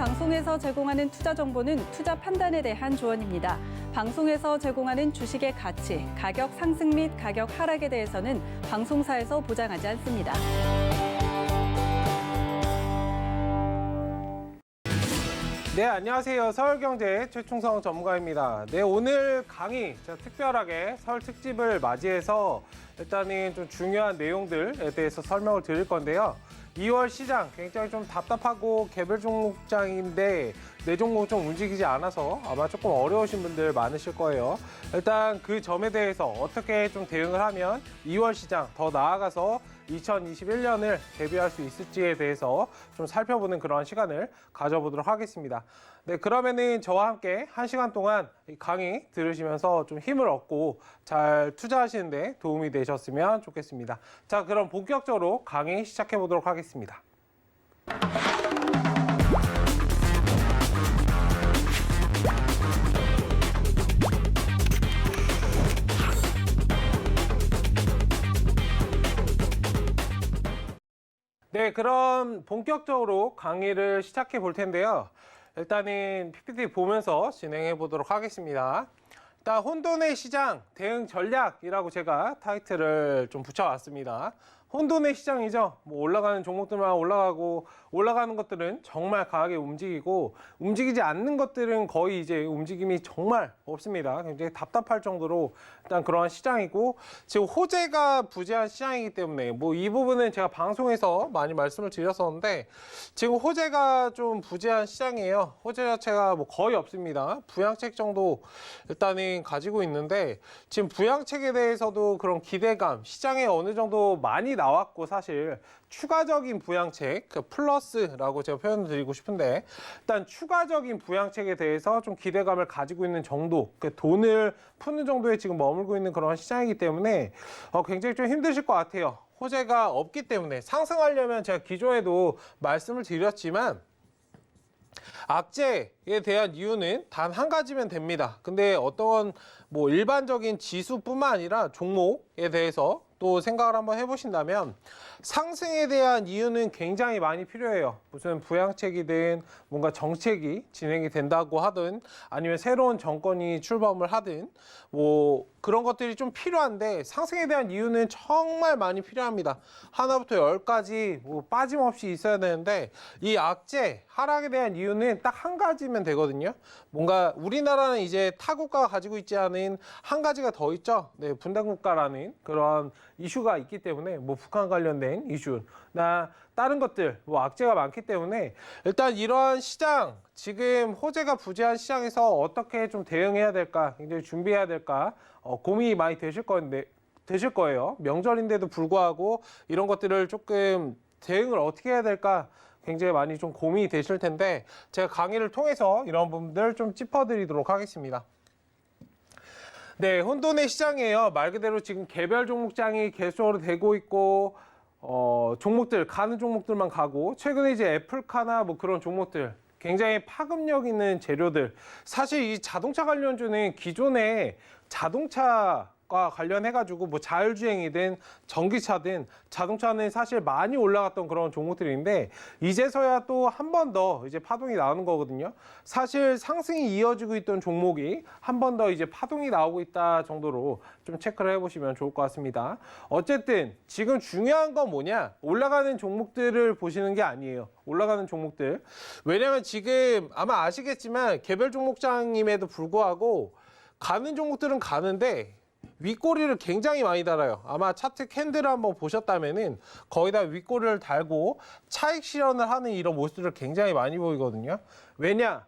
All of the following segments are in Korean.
방송에서 제공하는 투자 정보는 투자 판단에 대한 조언입니다. 방송에서 제공하는 주식의 가치, 가격 상승 및 가격 하락에 대해서는 방송사에서 보장하지 않습니다. 네, 안녕하세요. 서울경제 최충성 전문가입니다. 네, 오늘 강의 제가 특별하게 설 특집을 맞이해서 일단은 좀 중요한 내용들에 대해서 설명을 드릴 건데요. 2월 시장 굉장히 좀 답답하고 개별 종목장인데 내 종목 좀 움직이지 않아서 아마 조금 어려우신 분들 많으실 거예요. 일단 그 점에 대해서 어떻게 좀 대응을 하면 2월 시장 더 나아가서 2021년을 대비할 수 있을지에 대해서 좀 살펴보는 그런 시간을 가져보도록 하겠습니다. 네, 그러면은 저와 함께 1시간 동안 이 강의 들으시면서 좀 힘을 얻고 잘 투자하시는 데 도움이 되셨으면 좋겠습니다. 자, 그럼 본격적으로 강의 시작해 보도록 하겠습니다. 네, 그럼 본격적으로 강의를 시작해 볼 텐데요. 일단은 PPT 보면서 진행해 보도록 하겠습니다. 일단 혼돈의 시장 대응 전략이라고 제가 타이틀을 좀 붙여왔습니다. 혼돈의 시장이죠. 뭐 올라가는 종목들만 올라가고 올라가는 것들은 정말 강하게 움직이고 움직이지 않는 것들은 거의 이제 움직임이 정말 없습니다. 굉장히 답답할 정도로 일단 그러한 시장이고 지금 호재가 부재한 시장이기 때문에 뭐 이 부분은 제가 방송에서 많이 말씀을 드렸었는데 지금 호재가 좀 부재한 시장이에요. 호재 자체가 뭐 거의 없습니다. 부양책 정도 일단은 가지고 있는데 지금 부양책에 대해서도 그런 기대감 시장에 어느 정도 많이 나왔고 사실 추가적인 부양책, 그 플러스라고 제가 표현을 드리고 싶은데 일단 추가적인 부양책에 대해서 좀 기대감을 가지고 있는 정도, 그 돈을 푸는 정도에 지금 머물고 있는 그런 시장이기 때문에 굉장히 좀 힘드실 것 같아요. 호재가 없기 때문에 상승하려면 제가 기존에도 말씀을 드렸지만 악재에 대한 이유는 단 한 가지면 됩니다. 근데 어떤 뭐 일반적인 지수뿐만 아니라 종목에 대해서 또 생각을 한번 해보신다면 상승에 대한 이유는 굉장히 많이 필요해요. 무슨 부양책이든 뭔가 정책이 진행이 된다고 하든 아니면 새로운 정권이 출범을 하든 뭐 그런 것들이 좀 필요한데 상승에 대한 이유는 정말 많이 필요합니다. 하나부터 열까지 뭐 빠짐없이 있어야 되는데 이 악재 하락에 대한 이유는 딱 한 가지면 되거든요. 뭔가 우리나라는 이제 타국가가 가지고 있지 않은 한 가지가 더 있죠. 네, 분단국가라는 그런 이슈가 있기 때문에 뭐 북한 관련된 이슈나 다른 것들 뭐 악재가 많기 때문에 일단 이러한 시장 지금 호재가 부재한 시장에서 어떻게 좀 대응해야 될까 굉장히 준비해야 될까 고민이 많이 되실 거예요. 명절인데도 불구하고 이런 것들을 조금 대응을 어떻게 해야 될까 굉장히 많이 좀 고민이 되실 텐데 제가 강의를 통해서 이런 부분들 좀 짚어드리도록 하겠습니다. 네, 혼돈의 시장이에요. 말 그대로 지금 개별 종목장이 계속적으로 되고 있고 종목들 가는 종목들만 가고 최근에 이제 애플카나 뭐 그런 종목들 굉장히 파급력 있는 재료들 사실 이 자동차 관련주는 기존에 자동차과 관련해가지고 뭐 자율주행이든 전기차든 자동차는 사실 많이 올라갔던 그런 종목들인데 이제서야 또 한 번 더 이제 파동이 나오는 거거든요. 사실 상승이 이어지고 있던 종목이 한 번 더 이제 파동이 나오고 있다 정도로 좀 체크를 해보시면 좋을 것 같습니다. 어쨌든 지금 중요한 건 뭐냐? 올라가는 종목들을 보시는 게 아니에요. 올라가는 종목들. 왜냐면 지금 아마 아시겠지만 개별 종목장임에도 불구하고 가는 종목들은 가는데 윗꼬리를 굉장히 많이 달아요. 아마 차트 캔들을 한번 보셨다면은 거의 다 윗꼬리를 달고 차익 실현을 하는 이런 모습들을 굉장히 많이 보이거든요. 왜냐?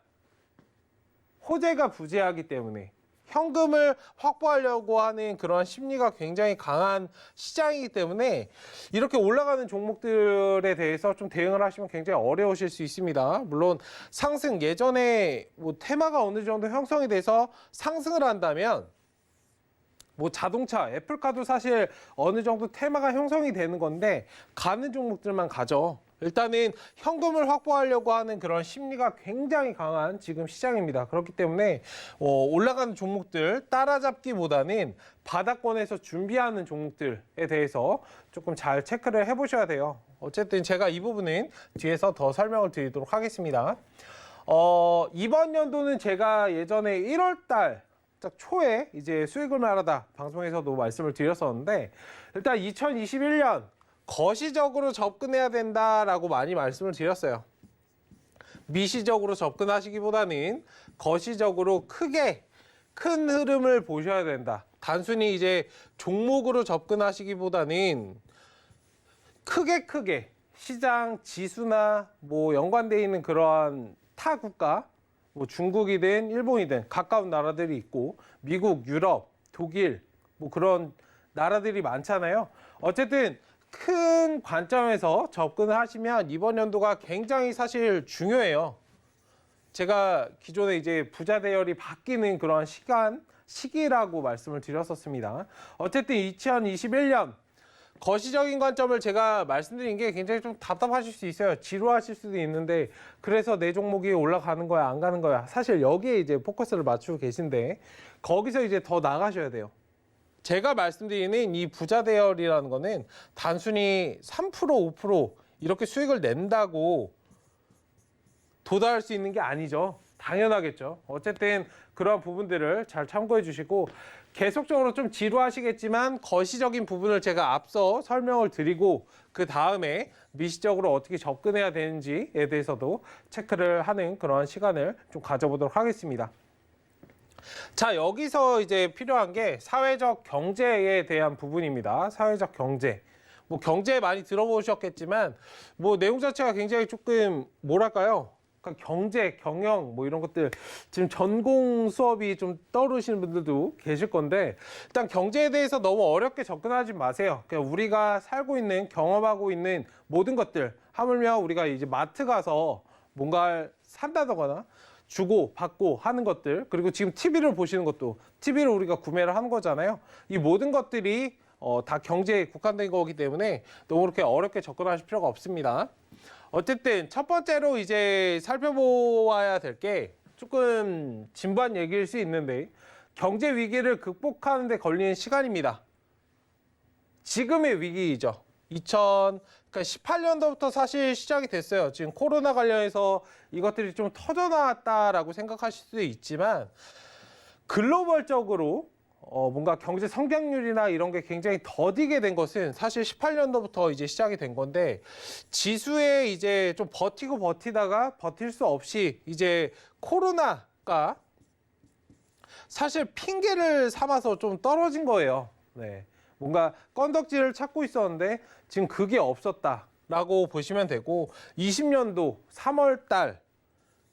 호재가 부재하기 때문에 현금을 확보하려고 하는 그런 심리가 굉장히 강한 시장이기 때문에 이렇게 올라가는 종목들에 대해서 좀 대응을 하시면 굉장히 어려우실 수 있습니다. 물론 상승 예전에 뭐 테마가 어느 정도 형성이 돼서 상승을 한다면 뭐 자동차, 애플카도 사실 어느 정도 테마가 형성이 되는 건데 가는 종목들만 가죠. 일단은 현금을 확보하려고 하는 그런 심리가 굉장히 강한 지금 시장입니다. 그렇기 때문에 올라가는 종목들 따라잡기보다는 바닥권에서 준비하는 종목들에 대해서 조금 잘 체크를 해보셔야 돼요. 어쨌든 제가 이 부분은 뒤에서 더 설명을 드리도록 하겠습니다. 이번 연도는 제가 예전에 1월 달 초에 이제 수익을 말하다 방송에서도 말씀을 드렸었는데, 일단 2021년 거시적으로 접근해야 된다라고 많이 말씀을 드렸어요. 미시적으로 접근하시기보다는 거시적으로 큰 흐름을 보셔야 된다. 단순히 이제 종목으로 접근하시기보다는 크게 시장 지수나 뭐 연관되어 있는 그러한 타 국가, 뭐 중국이든 일본이든 가까운 나라들이 있고, 미국, 유럽, 독일 뭐 그런 나라들이 많잖아요. 어쨌든 큰 관점에서 접근을 하시면 이번 연도가 굉장히 사실 중요해요. 제가 기존에 이제 부자 대열이 바뀌는 그런 시기라고 말씀을 드렸었습니다. 어쨌든 2021년 거시적인 관점을 제가 말씀드린 게 굉장히 좀 답답하실 수 있어요. 지루하실 수도 있는데, 그래서 내 종목이 올라가는 거야, 안 가는 거야. 사실 여기에 이제 포커스를 맞추고 계신데, 거기서 이제 더 나가셔야 돼요. 제가 말씀드리는 이 부자 대열이라는 거는 단순히 3%, 5% 이렇게 수익을 낸다고 도달할 수 있는 게 아니죠. 당연하겠죠. 어쨌든 그런 부분들을 잘 참고해 주시고, 계속적으로 좀 지루하시겠지만 거시적인 부분을 제가 앞서 설명을 드리고, 그 다음에 미시적으로 어떻게 접근해야 되는지에 대해서도 체크를 하는 그런 시간을 좀 가져보도록 하겠습니다. 자, 여기서 이제 필요한 게 사회적 경제에 대한 부분입니다. 사회적 경제. 뭐 경제 많이 들어보셨겠지만 뭐 내용 자체가 굉장히 조금 뭐랄까요? 그러니까 경제, 경영 뭐 이런 것들 지금 전공 수업이 좀 떠오르시는 분들도 계실 건데, 일단 경제에 대해서 너무 어렵게 접근하지 마세요. 그냥 우리가 살고 있는, 경험하고 있는 모든 것들, 하물며 우리가 이제 마트 가서 뭔가를 산다거나 주고 받고 하는 것들, 그리고 지금 TV를 보시는 것도 TV를 우리가 구매를 하는 거잖아요. 이 모든 것들이 다 경제에 국한된 거기 때문에 너무 그렇게 어렵게 접근하실 필요가 없습니다. 어쨌든 첫 번째로 이제 살펴보아야 될 게 조금 진부한 얘기일 수 있는데, 경제 위기를 극복하는 데 걸리는 시간입니다. 지금의 위기이죠. 2018년도부터 사실 시작이 됐어요. 지금 코로나 관련해서 이것들이 좀 터져나왔다라고 생각하실 수도 있지만, 글로벌적으로 뭔가 경제 성장률이나 이런 게 굉장히 더디게 된 것은 사실 18년도부터 이제 시작이 된 건데, 지수에 이제 좀 버티다가 버틸 수 없이 이제 코로나가 사실 핑계를 삼아서 좀 떨어진 거예요. 네. 뭔가 건덕지를 찾고 있었는데 지금 그게 없었다라고 보시면 되고, 20년도 3월 달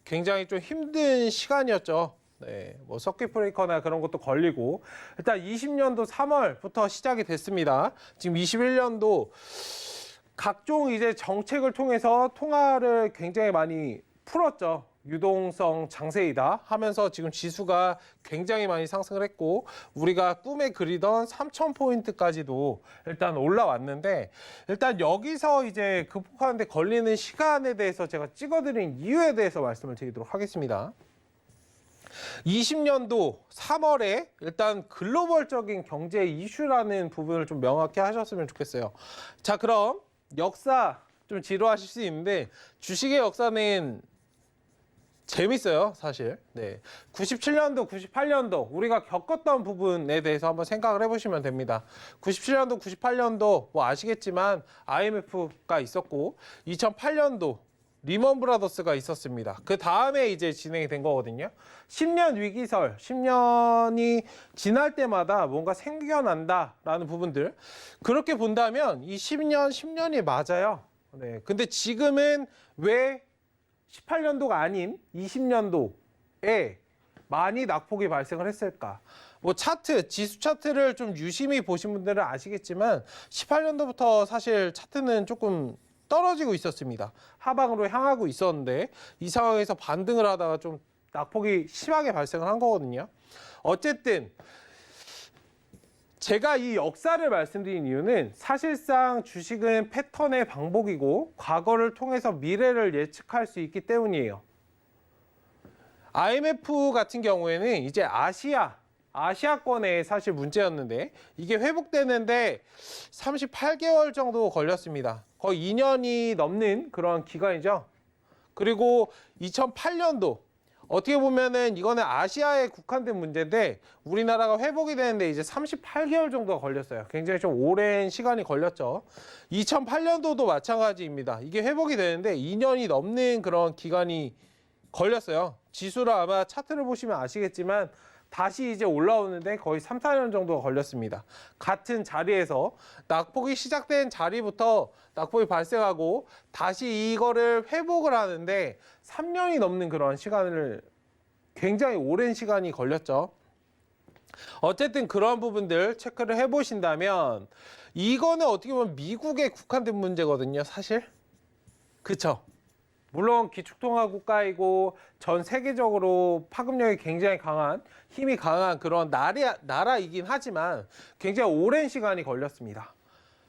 굉장히 좀 힘든 시간이었죠. 네, 뭐 서킷 브레이커나 그런 것도 걸리고, 일단 20년도 3월부터 시작이 됐습니다. 지금 21년도 각종 이제 정책을 통해서 통화를 굉장히 많이 풀었죠. 유동성 장세이다 하면서 지금 지수가 굉장히 많이 상승을 했고, 우리가 꿈에 그리던 3,000포인트까지도 일단 올라왔는데, 일단 여기서 이제 극복하는 데 걸리는 시간에 대해서 제가 찍어드린 이유에 대해서 말씀을 드리도록 하겠습니다. 20년도 3월에 일단 글로벌적인 경제 이슈라는 부분을 좀 명확히 하셨으면 좋겠어요. 자, 그럼 역사 좀 지루하실 수 있는데, 주식의 역사는 재밌어요, 사실. 네. 97년도, 98년도 우리가 겪었던 부분에 대해서 한번 생각을 해보시면 됩니다. 97년도, 98년도 뭐 아시겠지만 IMF가 있었고, 2008년도 리먼 브라더스가 있었습니다. 그 다음에 이제 진행이 된 거거든요. 10년 위기설, 10년이 지날 때마다 뭔가 생겨난다라는 부분들. 그렇게 본다면 이 10년이 맞아요. 네. 근데 지금은 왜 18년도가 아닌 20년도에 많이 낙폭이 발생을 했을까? 뭐 차트, 지수 차트를 좀 유심히 보신 분들은 아시겠지만 18년도부터 사실 차트는 조금 떨어지고 있었습니다. 하방으로 향하고 있었는데 이 상황에서 반등을 하다가 좀 낙폭이 심하게 발생을 한 거거든요. 어쨌든 제가 이 역사를 말씀드린 이유는 사실상 주식은 패턴의 반복이고 과거를 통해서 미래를 예측할 수 있기 때문이에요. IMF 같은 경우에는 이제 아시아권에 사실 문제였는데, 이게 회복되는데 38개월 정도 걸렸습니다. 거의 2년이 넘는 그런 기간이죠. 그리고 2008년도 어떻게 보면은 이거는 아시아에 국한된 문제인데 우리나라가 회복이 되는데 이제 38개월 정도가 걸렸어요. 굉장히 좀 오랜 시간이 걸렸죠. 2008년도도 마찬가지입니다. 이게 회복이 되는데 2년이 넘는 그런 기간이 걸렸어요. 지수를 아마 차트를 보시면 아시겠지만 다시 이제 올라오는데 거의 3, 4년 정도가 걸렸습니다. 같은 자리에서 낙폭이 시작된 자리부터 낙폭이 발생하고 다시 이거를 회복을 하는데 3년이 넘는 그런 시간을 굉장히 오랜 시간이 걸렸죠. 어쨌든 그런 부분들 체크를 해보신다면 이거는 어떻게 보면 미국에 국한된 문제거든요, 사실. 그쵸? 물론 기축통화 국가이고 전 세계적으로 파급력이 굉장히 강한, 힘이 강한 그런 나라이긴 하지만 굉장히 오랜 시간이 걸렸습니다.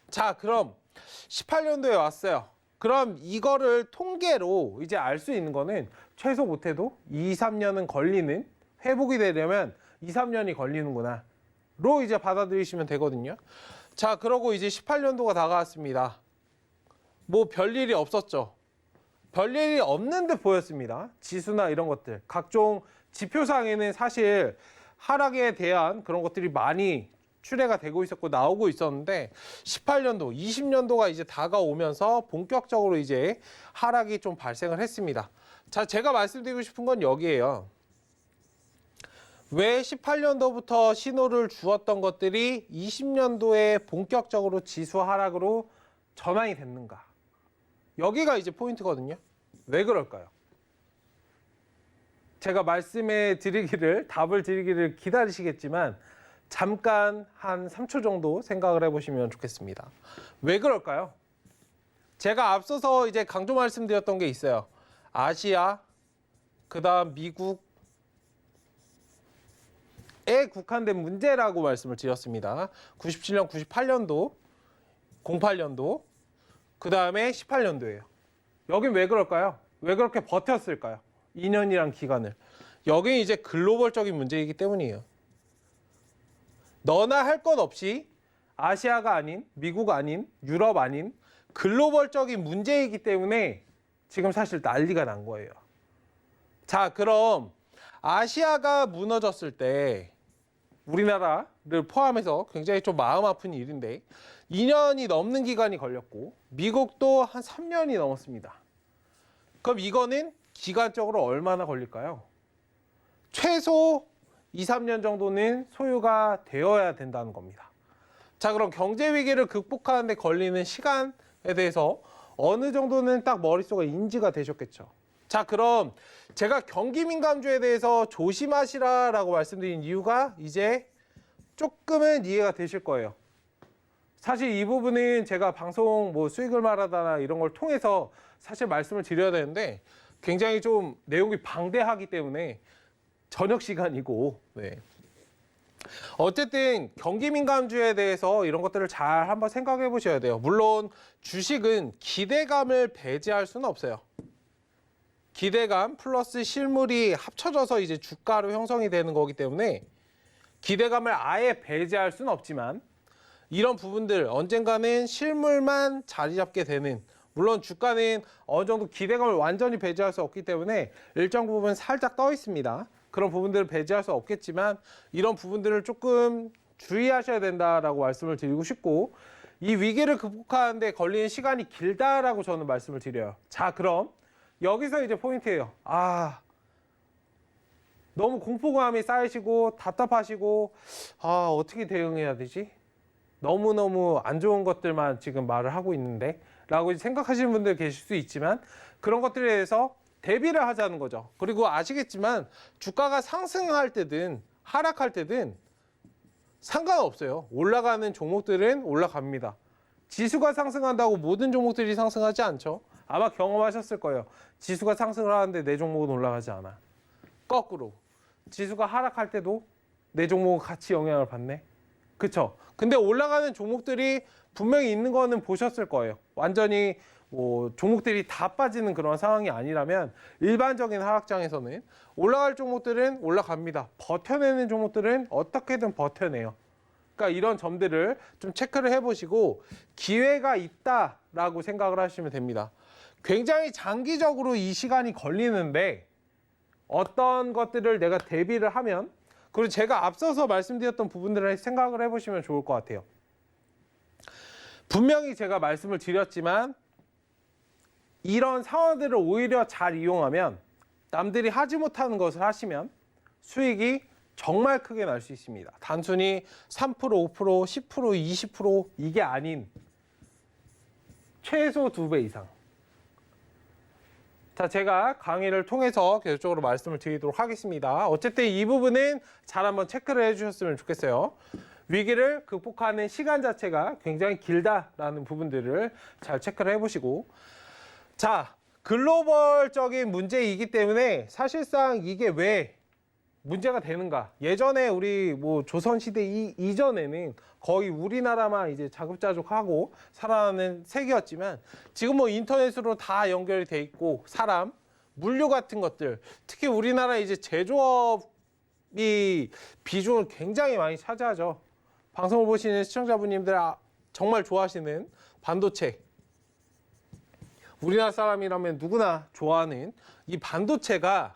자, 그럼 18년도에 왔어요. 그럼 이거를 통계로 이제 알 수 있는 거는 최소 못해도 2, 3년은 걸리는, 회복이 되려면 2, 3년이 걸리는구나 로 이제 받아들이시면 되거든요. 자, 그러고 이제 18년도가 다가왔습니다. 뭐 별일이 없었죠. 별일이 없는 듯 보였습니다. 지수나 이런 것들. 각종 지표상에는 사실 하락에 대한 그런 것들이 많이 출해가 되고 있었고 나오고 있었는데 18년도, 20년도가 이제 다가오면서 본격적으로 이제 하락이 좀 발생을 했습니다. 자, 제가 말씀드리고 싶은 건 여기에요. 왜 18년도부터 신호를 주었던 것들이 20년도에 본격적으로 지수 하락으로 전환이 됐는가? 여기가 이제 포인트거든요. 왜 그럴까요? 제가 말씀해 드리기를, 답을 드리기를 기다리시겠지만 잠깐 한 3초 정도 생각을 해보시면 좋겠습니다. 왜 그럴까요? 제가 앞서서 이제 강조 말씀드렸던 게 있어요. 아시아, 그 다음 미국에 국한된 문제라고 말씀을 드렸습니다. 97년, 98년도, 08년도, 그 다음에 18년도예요. 여긴 왜 그럴까요? 왜 그렇게 버텼을까요? 2년이란 기간을. 여긴 이제 글로벌적인 문제이기 때문이에요. 너나 할 것 없이 아시아가 아닌, 미국 아닌, 유럽 아닌 글로벌적인 문제이기 때문에 지금 사실 난리가 난 거예요. 자, 그럼 아시아가 무너졌을 때 우리나라를 포함해서 굉장히 좀 마음 아픈 일인데 2년이 넘는 기간이 걸렸고 미국도 한 3년이 넘었습니다. 그럼 이거는 기간적으로 얼마나 걸릴까요? 최소 2, 3년 정도는 소요가 되어야 된다는 겁니다. 자, 그럼 경제 위기를 극복하는 데 걸리는 시간에 대해서 어느 정도는 딱 머릿속에 인지가 되셨겠죠. 자, 그럼 제가 경기 민감주에 대해서 조심하시라라고 말씀드린 이유가 이제 조금은 이해가 되실 거예요. 사실 이 부분은 제가 방송 뭐 수익을 말하다나 이런 걸 통해서 사실 말씀을 드려야 되는데 굉장히 좀 내용이 방대하기 때문에 저녁 시간이고, 네. 어쨌든 경기 민감주에 대해서 이런 것들을 잘 한번 생각해 보셔야 돼요. 물론 주식은 기대감을 배제할 수는 없어요. 기대감 플러스 실물이 합쳐져서 이제 주가로 형성이 되는 거기 때문에 기대감을 아예 배제할 수는 없지만 이런 부분들 언젠가는 실물만 자리 잡게 되는, 물론 주가는 어느 정도 기대감을 완전히 배제할 수 없기 때문에 일정 부분 살짝 떠 있습니다. 그런 부분들을 배제할 수 없겠지만 이런 부분들을 조금 주의하셔야 된다라고 말씀을 드리고 싶고, 이 위기를 극복하는 데 걸리는 시간이 길다라고 저는 말씀을 드려요. 자, 그럼 여기서 이제 포인트예요. 너무 공포감이 쌓이시고 답답하시고 어떻게 대응해야 되지? 너무너무 안 좋은 것들만 지금 말을 하고 있는데 라고 생각하시는 분들 계실 수 있지만 그런 것들에 대해서 대비를 하자는 거죠. 그리고 아시겠지만 주가가 상승할 때든 하락할 때든 상관없어요. 올라가는 종목들은 올라갑니다. 지수가 상승한다고 모든 종목들이 상승하지 않죠. 아마 경험하셨을 거예요. 지수가 상승을 하는데 내 종목은 올라가지 않아. 거꾸로 지수가 하락할 때도 내 종목은 같이 영향을 받네. 그쵸? 근데 올라가는 종목들이 분명히 있는 거는 보셨을 거예요. 완전히 뭐 종목들이 다 빠지는 그런 상황이 아니라면 일반적인 하락장에서는 올라갈 종목들은 올라갑니다. 버텨내는 종목들은 어떻게든 버텨내요. 그러니까 이런 점들을 좀 체크를 해보시고 기회가 있다라고 생각을 하시면 됩니다. 굉장히 장기적으로 이 시간이 걸리는데 어떤 것들을 내가 대비를 하면, 그리고 제가 앞서서 말씀드렸던 부분들을 생각을 해보시면 좋을 것 같아요. 분명히 제가 말씀을 드렸지만 이런 상황들을 오히려 잘 이용하면, 남들이 하지 못하는 것을 하시면 수익이 정말 크게 날 수 있습니다. 단순히 3%, 5%, 10%, 20% 이게 아닌 최소 2배 이상. 자, 제가 강의를 통해서 계속적으로 말씀을 드리도록 하겠습니다. 어쨌든 이 부분은 잘 한번 체크를 해주셨으면 좋겠어요. 위기를 극복하는 시간 자체가 굉장히 길다라는 부분들을 잘 체크를 해보시고, 자, 글로벌적인 문제이기 때문에 사실상 이게 왜 문제가 되는가? 예전에 우리 뭐 조선시대 이전에는 거의 우리나라만 이제 자급자족하고 살아가는 세계였지만, 지금 뭐 인터넷으로 다 연결이 돼 있고, 사람, 물류 같은 것들, 특히 우리나라 이제 제조업이 비중을 굉장히 많이 차지하죠. 방송을 보시는 시청자분님들 정말 좋아하시는 반도체. 우리나라 사람이라면 누구나 좋아하는 이 반도체가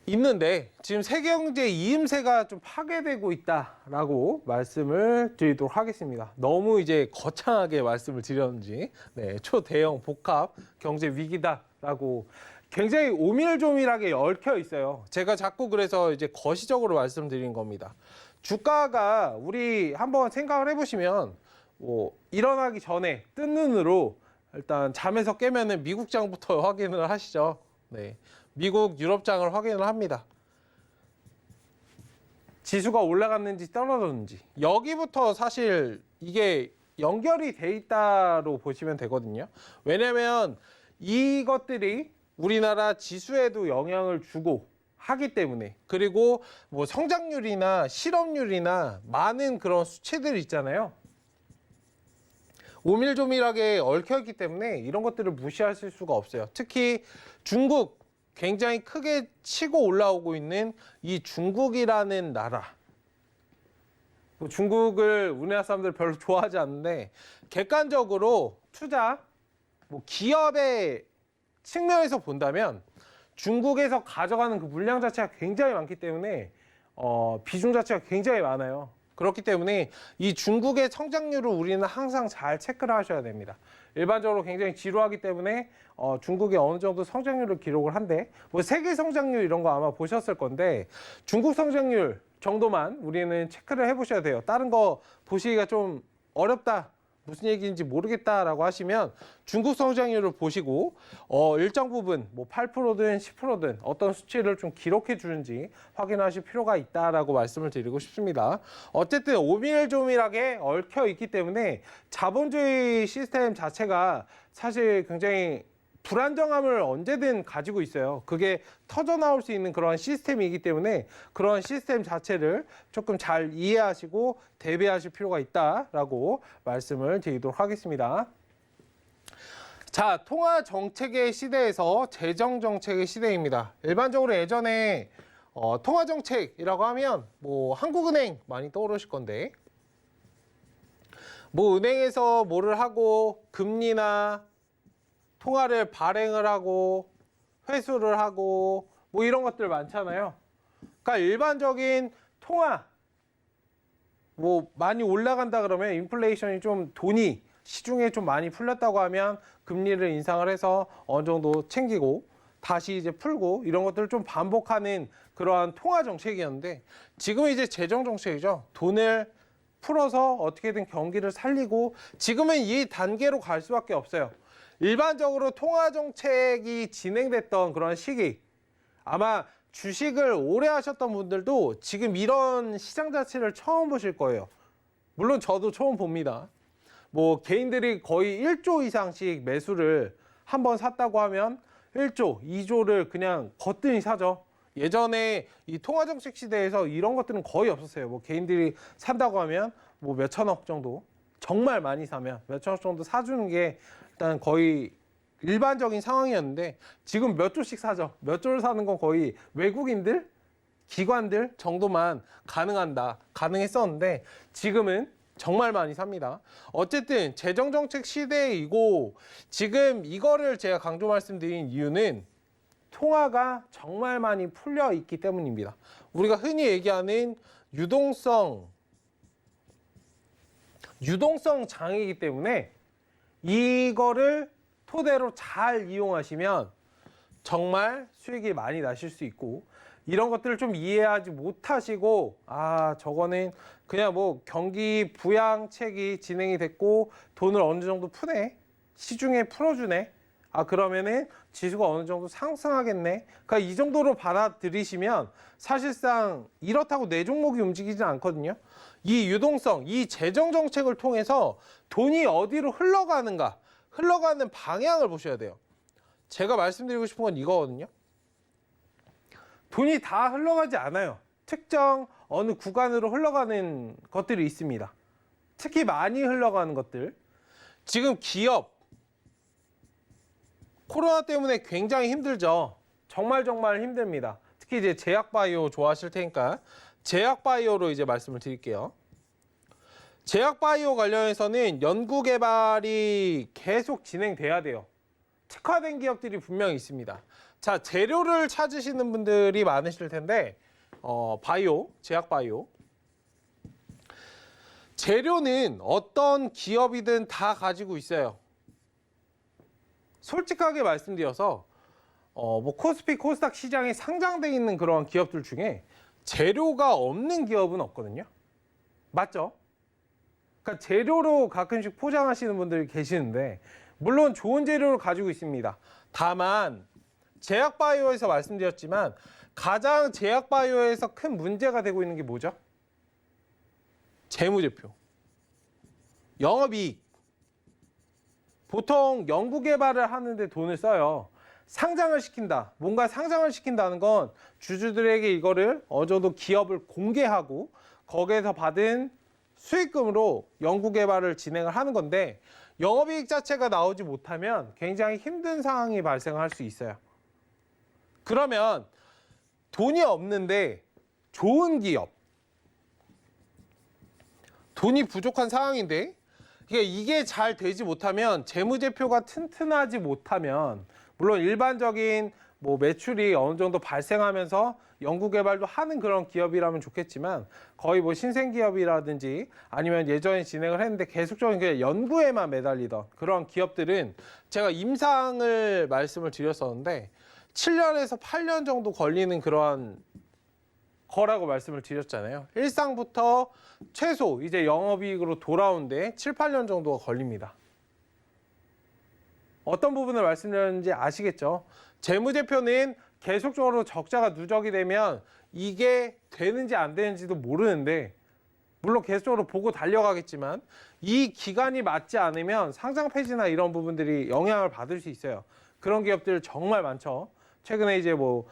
있는데 지금 세계경제 이음새가 좀 파괴되고 있다라고 말씀을 드리도록 하겠습니다. 너무 이제 거창하게 말씀을 드렸는지, 네, 초대형 복합 경제 위기다라고 굉장히 오밀조밀하게 얽혀 있어요. 제가 자꾸 그래서 이제 거시적으로 말씀드린 겁니다. 주가가 우리 한번 생각을 해보시면 뭐 일어나기 전에 뜬 눈으로 일단 잠에서 깨면은 미국장부터 확인을 하시죠. 네. 미국, 유럽장을 확인을 합니다. 지수가 올라갔는지 떨어졌는지. 여기부터 사실 이게 연결이 돼 있다로 보시면 되거든요. 왜냐면 이것들이 우리나라 지수에도 영향을 주고 하기 때문에, 그리고 뭐 성장률이나 실업률이나 많은 그런 수치들이 있잖아요. 오밀조밀하게 얽혀있기 때문에 이런 것들을 무시하실 수가 없어요. 특히 중국, 굉장히 크게 치고 올라오고 있는 이 중국이라는 나라. 중국을 우리나라 사람들 별로 좋아하지 않는데, 객관적으로 투자, 뭐 기업의 측면에서 본다면 중국에서 가져가는 그 물량 자체가 굉장히 많기 때문에 비중 자체가 굉장히 많아요. 그렇기 때문에 이 중국의 성장률을 우리는 항상 잘 체크를 하셔야 됩니다. 일반적으로 굉장히 지루하기 때문에 중국이 어느 정도 성장률을 기록을 한데, 뭐 세계 성장률 이런 거 아마 보셨을 건데 중국 성장률 정도만 우리는 체크를 해보셔야 돼요. 다른 거 보시기가 좀 어렵다, 무슨 얘기인지 모르겠다라고 하시면 중국 성장률을 보시고 일정 부분 뭐 8%든 10%든 어떤 수치를 좀 기록해 주는지 확인하실 필요가 있다라고 말씀을 드리고 싶습니다. 어쨌든 오밀조밀하게 얽혀 있기 때문에 자본주의 시스템 자체가 사실 굉장히 불안정함을 언제든 가지고 있어요. 그게 터져 나올 수 있는 그런 시스템이기 때문에 그런 시스템 자체를 조금 잘 이해하시고 대비하실 필요가 있다라고 말씀을 드리도록 하겠습니다. 자, 통화 정책의 시대에서 재정 정책의 시대입니다. 일반적으로 예전에 통화 정책이라고 하면 뭐 한국은행 많이 떠오르실 건데, 뭐 은행에서 뭐를 하고 금리나 통화를 발행을 하고 회수를 하고 뭐 이런 것들 많잖아요. 그러니까 일반적인 통화 뭐 많이 올라간다 그러면, 인플레이션이 좀 돈이 시중에 좀 많이 풀렸다고 하면 금리를 인상을 해서 어느 정도 챙기고 다시 이제 풀고 이런 것들을 좀 반복하는 그러한 통화 정책이었는데, 지금은 이제 재정 정책이죠. 돈을 풀어서 어떻게든 경기를 살리고, 지금은 이 단계로 갈 수밖에 없어요. 일반적으로 통화 정책이 진행됐던 그런 시기, 아마 주식을 오래 하셨던 분들도 지금 이런 시장 자체를 처음 보실 거예요. 물론 저도 처음 봅니다. 뭐 개인들이 거의 1조 이상씩 매수를 한번 샀다고 하면 1조, 2조를 그냥 거뜬히 사죠. 예전에 이 통화 정책 시대에서 이런 것들은 거의 없었어요. 뭐 개인들이 산다고 하면 뭐 몇천억 정도, 정말 많이 사면 몇천억 정도 사주는 게 일단 거의 일반적인 상황이었는데, 지금 몇 조씩 사죠. 몇 조를 사는 건 거의 외국인들, 기관들 정도만 가능했었는데, 지금은 정말 많이 삽니다. 어쨌든 재정정책 시대이고 지금 이거를 제가 강조 말씀드린 이유는 통화가 정말 많이 풀려 있기 때문입니다. 우리가 흔히 얘기하는 유동성 장이기 때문에 이거를 토대로 잘 이용하시면 정말 수익이 많이 나실 수 있고, 이런 것들을 좀 이해하지 못하시고 저거는 그냥 뭐 경기 부양책이 진행이 됐고 돈을 어느 정도 푸네, 시중에 풀어주네, 그러면은 지수가 어느 정도 상승하겠네, 그러니까 이 정도로 받아들이시면 사실상 이렇다고 내 종목이 움직이지 않거든요. 이 유동성, 이 재정 정책을 통해서 돈이 어디로 흘러가는가, 흘러가는 방향을 보셔야 돼요. 제가 말씀드리고 싶은 건 이거거든요. 돈이 다 흘러가지 않아요. 특정 어느 구간으로 흘러가는 것들이 있습니다. 특히 많이 흘러가는 것들. 지금 기업, 코로나 때문에 굉장히 힘들죠. 정말 힘듭니다. 특히 이제 제약바이오 좋아하실 테니까 제약바이오로 이제 말씀을 드릴게요. 제약바이오 관련해서는 연구개발이 계속 진행돼야 돼요. 특화된 기업들이 분명히 있습니다. 자, 재료를 찾으시는 분들이 많으실 텐데 제약바이오. 재료는 어떤 기업이든 다 가지고 있어요. 솔직하게 말씀드려서 뭐 코스피, 코스닥 시장에 상장돼 있는 그런 기업들 중에 재료가 없는 기업은 없거든요. 맞죠? 그러니까 재료로 가끔씩 포장하시는 분들이 계시는데 물론 좋은 재료를 가지고 있습니다. 다만 제약바이오에서 말씀드렸지만 가장 제약바이오에서 큰 문제가 되고 있는 게 뭐죠? 재무제표, 영업이익. 보통 연구개발을 하는데 돈을 써요. 상장을 시킨다, 뭔가 상장을 시킨다는 건 주주들에게 이거를 어느 정도 기업을 공개하고 거기에서 받은 수익금으로 연구개발을 진행을 하는 건데, 영업이익 자체가 나오지 못하면 굉장히 힘든 상황이 발생할 수 있어요. 그러면 돈이 없는데 좋은 기업, 돈이 부족한 상황인데 이게 잘 되지 못하면, 재무제표가 튼튼하지 못하면, 물론 일반적인 뭐 매출이 어느 정도 발생하면서 연구개발도 하는 그런 기업이라면 좋겠지만, 거의 뭐 신생기업이라든지 아니면 예전에 진행을 했는데 계속적인 그냥 연구에만 매달리던 그런 기업들은 제가 임상을 말씀을 드렸었는데 7년에서 8년 정도 걸리는 그런 거라고 말씀을 드렸잖아요. 일상부터 최소 이제 영업이익으로 돌아오는데 7, 8년 정도가 걸립니다. 어떤 부분을 말씀드렸는지 아시겠죠? 재무제표는 계속적으로 적자가 누적이 되면 이게 되는지 안 되는지도 모르는데, 물론 계속적으로 보고 달려가겠지만 이 기간이 맞지 않으면 상장 폐지나 이런 부분들이 영향을 받을 수 있어요. 그런 기업들 정말 많죠. 최근에 이제 뭐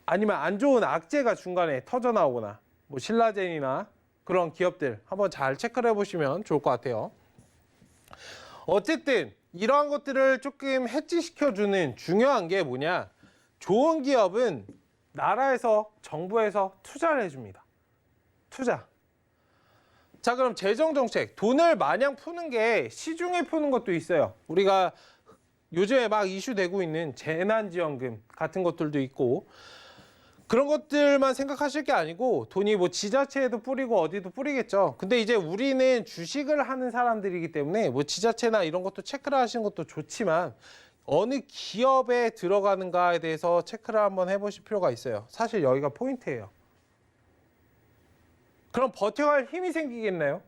아니면 안 좋은 악재가 중간에 터져 나오거나 뭐 신라젠이나 그런 기업들 한번 잘 체크를 해보시면 좋을 것 같아요. 어쨌든 이러한 것들을 조금 해지시켜주는 중요한 게 뭐냐, 좋은 기업은 나라에서, 정부에서 투자를 해줍니다. 투자. 자, 그럼 재정정책, 돈을 마냥 푸는 게 시중에 푸는 것도 있어요. 우리가 요즘에 막 이슈되고 있는 재난지원금 같은 것들도 있고, 그런 것들만 생각하실 게 아니고 돈이 뭐 지자체에도 뿌리고 어디도 뿌리겠죠. 근데 이제 우리는 주식을 하는 사람들이기 때문에 뭐 지자체나 이런 것도 체크를 하시는 것도 좋지만 어느 기업에 들어가는가에 대해서 체크를 한번 해보실 필요가 있어요. 사실 여기가 포인트예요. 그럼 버텨갈 힘이 생기겠나요?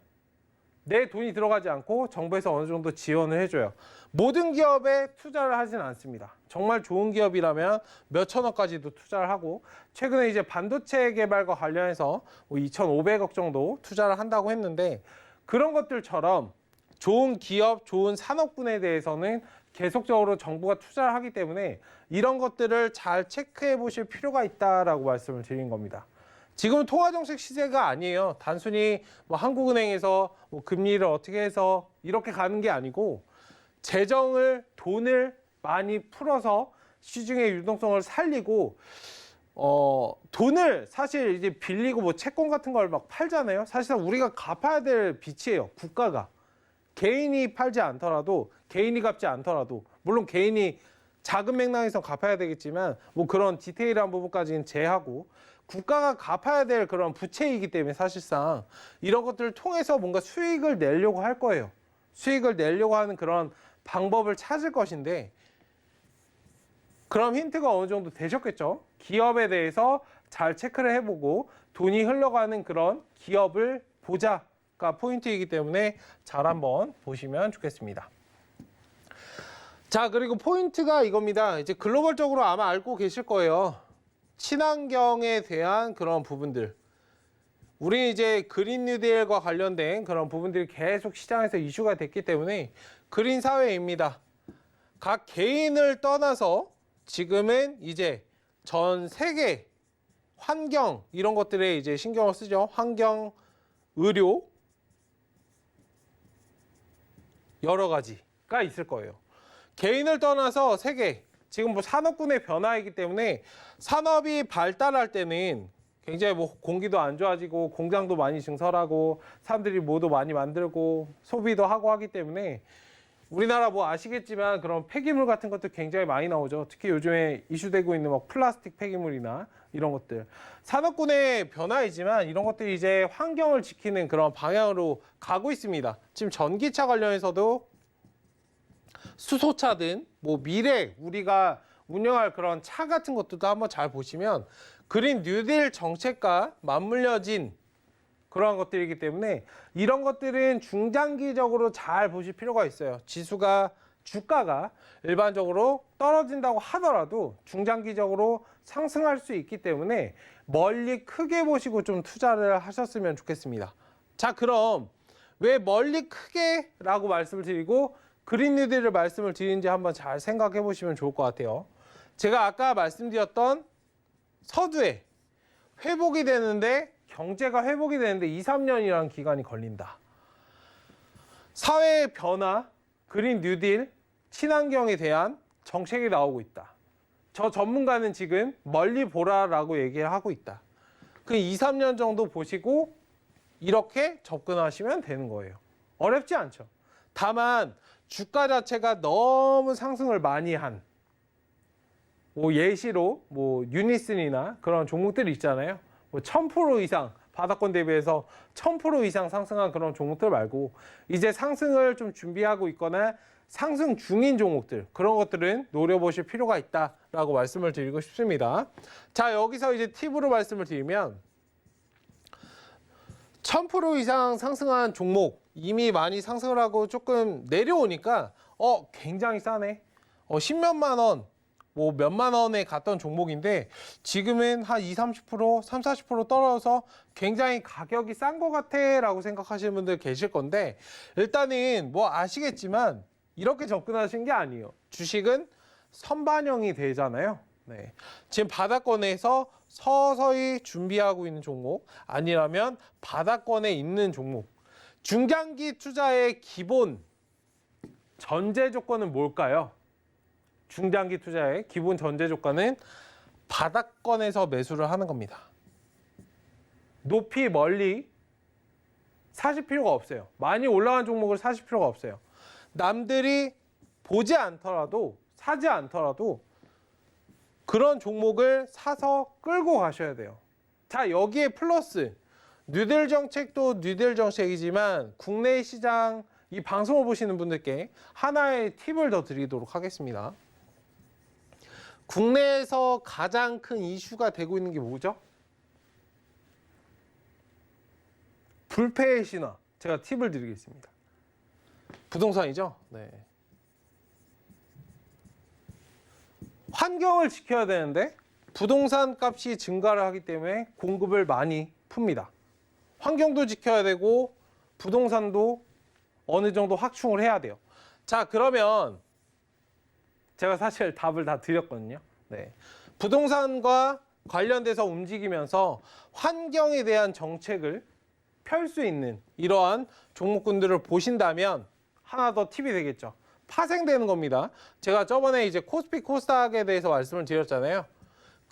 내 돈이 들어가지 않고 정부에서 어느 정도 지원을 해줘요. 모든 기업에 투자를 하진 않습니다. 정말 좋은 기업이라면 몇 천억까지도 투자를 하고, 최근에 이제 반도체 개발과 관련해서 2,500억 정도 투자를 한다고 했는데, 그런 것들처럼 좋은 기업, 좋은 산업군에 대해서는 계속적으로 정부가 투자를 하기 때문에 이런 것들을 잘 체크해 보실 필요가 있다라고 말씀을 드린 겁니다. 지금은 통화정책 시대가 아니에요. 단순히 뭐 한국은행에서 뭐 금리를 어떻게 해서 이렇게 가는 게 아니고, 재정을, 돈을 많이 풀어서 시중의 유동성을 살리고, 돈을 사실 이제 빌리고 뭐 채권 같은 걸 막 팔잖아요. 사실상 우리가 갚아야 될 빚이에요. 국가가. 개인이 팔지 않더라도, 개인이 갚지 않더라도, 물론 개인이 작은 맥락에서 갚아야 되겠지만 뭐 그런 디테일한 부분까지는 제하고 국가가 갚아야 될 그런 부채이기 때문에 사실상 이런 것들을 통해서 뭔가 수익을 내려고 할 거예요. 수익을 내려고 하는 그런 방법을 찾을 것인데, 그럼 힌트가 어느 정도 되셨겠죠? 기업에 대해서 잘 체크를 해보고 돈이 흘러가는 그런 기업을 보자가 포인트이기 때문에 잘 한번 보시면 좋겠습니다. 자, 그리고 포인트가 이겁니다. 이제 글로벌적으로 아마 알고 계실 거예요. 친환경에 대한 그런 부분들. 우리 이제 그린 뉴딜과 관련된 그런 부분들이 계속 시장에서 이슈가 됐기 때문에 그린 사회입니다. 각 개인을 떠나서 지금은 이제 전 세계 환경 이런 것들에 이제 신경을 쓰죠. 환경, 의료 여러 가지가 있을 거예요. 개인을 떠나서 세계, 지금 뭐 산업군의 변화이기 때문에 산업이 발달할 때는 굉장히 뭐 공기도 안 좋아지고 공장도 많이 증설하고 사람들이 뭐도 많이 만들고 소비도 하고 하기 때문에 우리나라 뭐 아시겠지만 그런 폐기물 같은 것도 굉장히 많이 나오죠. 특히 요즘에 이슈되고 있는 막 플라스틱 폐기물이나 이런 것들. 산업군의 변화이지만 이런 것들이 이제 환경을 지키는 그런 방향으로 가고 있습니다. 지금 전기차 관련해서도 수소차든 뭐 미래 우리가 운영할 그런 차 같은 것들도 한번 잘 보시면 그린 뉴딜 정책과 맞물려진 그러한 것들이기 때문에 이런 것들은 중장기적으로 잘 보실 필요가 있어요. 주가가 일반적으로 떨어진다고 하더라도 중장기적으로 상승할 수 있기 때문에 멀리 크게 보시고 좀 투자를 하셨으면 좋겠습니다. 자, 그럼 왜 멀리 크게 라고 말씀을 드리고 그린 뉴딜을 말씀을 드리는지 한번 잘 생각해 보시면 좋을 것 같아요. 제가 아까 말씀드렸던 서두에 회복이 되는데 경제가 회복이 되는데 2, 3년이라는 기간이 걸린다. 사회의 변화, 그린 뉴딜, 친환경에 대한 정책이 나오고 있다. 저 전문가는 지금 멀리 보라라고 얘기를 하고 있다. 그 2, 3년 정도 보시고 이렇게 접근하시면 되는 거예요. 어렵지 않죠. 다만 주가 자체가 너무 상승을 많이 한 뭐 예시로 뭐 유니슨이나 그런 종목들이 있잖아요. 뭐 1000% 이상 바닥권 대비해서 1000% 이상 상승한 그런 종목들 말고 이제 상승을 좀 준비하고 있거나 상승 중인 종목들, 그런 것들은 노려보실 필요가 있다라고 말씀을 드리고 싶습니다. 자, 여기서 이제 팁으로 말씀을 드리면 1000% 이상 상승한 종목 이미 많이 상승을 하고 조금 내려오니까 굉장히 싸네. 10몇만 원, 뭐 몇만 원에 갔던 종목인데 지금은 한 20, 30%, 30, 40% 떨어져서 굉장히 가격이 싼 것 같아 라고 생각하시는 분들 계실 건데, 일단은 뭐 아시겠지만 이렇게 접근하시는 게 아니에요. 주식은 선반영이 되잖아요. 네. 지금 바닥권에서 서서히 준비하고 있는 종목, 아니라면 바닥권에 있는 종목. 중장기 투자의 기본 전제 조건은 뭘까요? 중장기 투자의 기본 전제 조건은 바닥권에서 매수를 하는 겁니다. 높이 멀리 사실 필요가 없어요. 많이 올라간 종목을 사실 필요가 없어요. 남들이 보지 않더라도, 사지 않더라도 그런 종목을 사서 끌고 가셔야 돼요. 자, 여기에 플러스 뉴딜 정책도 뉴딜 정책이지만 국내 시장 이 방송을 보시는 분들께 하나의 팁을 더 드리도록 하겠습니다. 국내에서 가장 큰 이슈가 되고 있는 게 뭐죠? 불패의 신화. 제가 팁을 드리겠습니다. 부동산이죠? 네. 환경을 지켜야 되는데 부동산 값이 증가를 하기 때문에 공급을 많이 풉니다. 환경도 지켜야 되고 부동산도 어느 정도 확충을 해야 돼요. 자, 그러면 제가 사실 답을 다 드렸거든요. 네. 부동산과 관련돼서 움직이면서 환경에 대한 정책을 펼 수 있는 이러한 종목군들을 보신다면 하나 더 팁이 되겠죠. 파생되는 겁니다. 제가 저번에 이제 코스피 코스닥에 대해서 말씀을 드렸잖아요.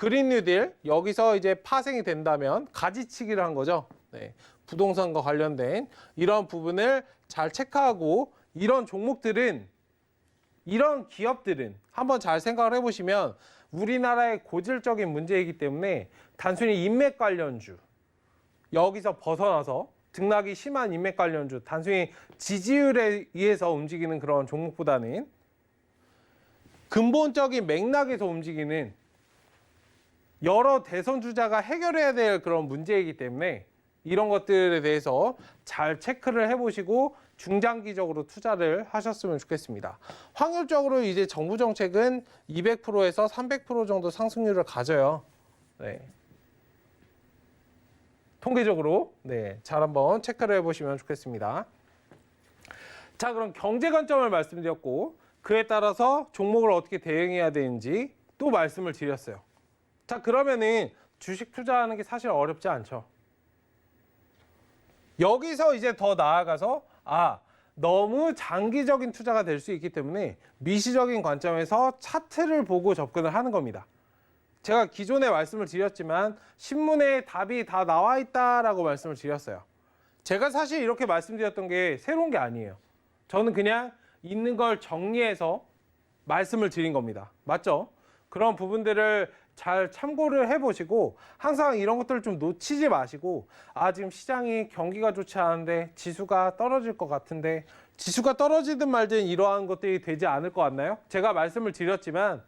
그린 뉴딜 여기서 이제 파생이 된다면 가지치기를 한 거죠. 네, 부동산과 관련된 이런 부분을 잘 체크하고 이런 종목들은 이런 기업들은 한번 잘 생각을 해보시면 우리나라의 고질적인 문제이기 때문에 단순히 인맥 관련주 여기서 벗어나서 등락이 심한 인맥 관련주 단순히 지지율에 의해서 움직이는 그런 종목보다는 근본적인 맥락에서 움직이는 여러 대선 주자가 해결해야 될 그런 문제이기 때문에 이런 것들에 대해서 잘 체크를 해보시고 중장기적으로 투자를 하셨으면 좋겠습니다. 확률적으로 이제 정부 정책은 200%에서 300% 정도 상승률을 가져요. 네. 통계적으로 잘 한번 체크를 해보시면 좋겠습니다. 자, 그럼 경제 관점을 말씀드렸고 그에 따라서 종목을 어떻게 대응해야 되는지 또 말씀을 드렸어요. 자, 그러면은 주식 투자하는 게 사실 어렵지 않죠. 여기서 이제 더 나아가서 너무 장기적인 투자가 될 수 있기 때문에 미시적인 관점에서 차트를 보고 접근을 하는 겁니다. 제가 기존에 말씀을 드렸지만 신문에 답이 다 나와 있다라고 말씀을 드렸어요. 제가 사실 이렇게 말씀드렸던 게 새로운 게 아니에요. 저는 그냥 있는 걸 정리해서 말씀을 드린 겁니다. 맞죠? 그런 부분들을 잘 참고를 해보시고 항상 이런 것들을 좀 놓치지 마시고 지금 시장이 경기가 좋지 않은데 지수가 떨어질 것 같은데 지수가 떨어지든 말든 이러한 것들이 되지 않을 것 같나요? 제가 말씀을 드렸지만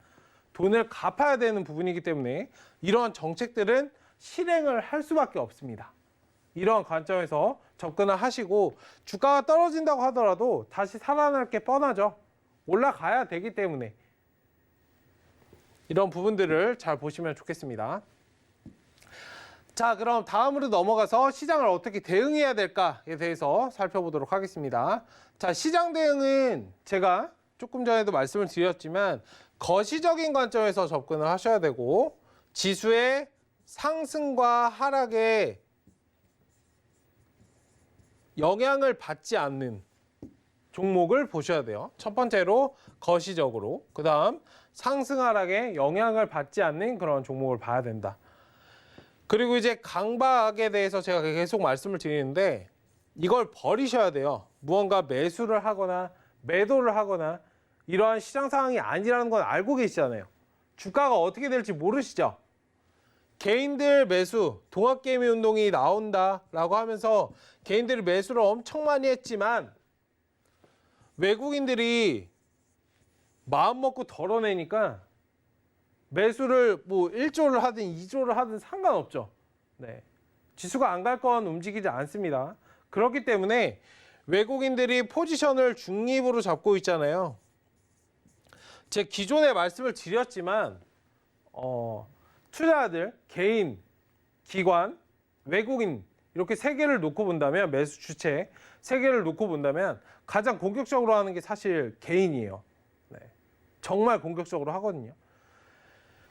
돈을 갚아야 되는 부분이기 때문에 이러한 정책들은 실행을 할 수밖에 없습니다. 이러한 관점에서 접근을 하시고 주가가 떨어진다고 하더라도 다시 살아날 게 뻔하죠. 올라가야 되기 때문에 이런 부분들을 잘 보시면 좋겠습니다. 자, 그럼 다음으로 넘어가서 시장을 어떻게 대응해야 될까에 대해서 살펴보도록 하겠습니다. 자, 시장 대응은 제가 조금 전에도 말씀을 드렸지만 거시적인 관점에서 접근을 하셔야 되고 지수의 상승과 하락에 영향을 받지 않는 종목을 보셔야 돼요. 첫 번째로 거시적으로, 그 다음 상승 하락에 영향을 받지 않는 그런 종목을 봐야 된다. 그리고 이제 강박에 대해서 제가 계속 말씀을 드리는데 이걸 버리셔야 돼요. 무언가 매수를 하거나 매도를 하거나 이러한 시장 상황이 아니라는 건 알고 계시잖아요. 주가가 어떻게 될지 모르시죠? 개인들 매수, 동학개미 운동이 나온다라고 하면서 개인들이 매수를 엄청 많이 했지만 외국인들이 마음 먹고 덜어내니까 매수를 뭐 1조를 하든 2조를 하든 상관없죠. 네. 지수가 안 갈 건 움직이지 않습니다. 그렇기 때문에 외국인들이 포지션을 중립으로 잡고 있잖아요. 제 기존에 말씀을 드렸지만 투자자들, 개인, 기관, 외국인 이렇게 세 개를 놓고 본다면 매수 주체 세 개를 놓고 본다면 가장 공격적으로 하는 게 사실 개인이에요. 네. 정말 공격적으로 하거든요.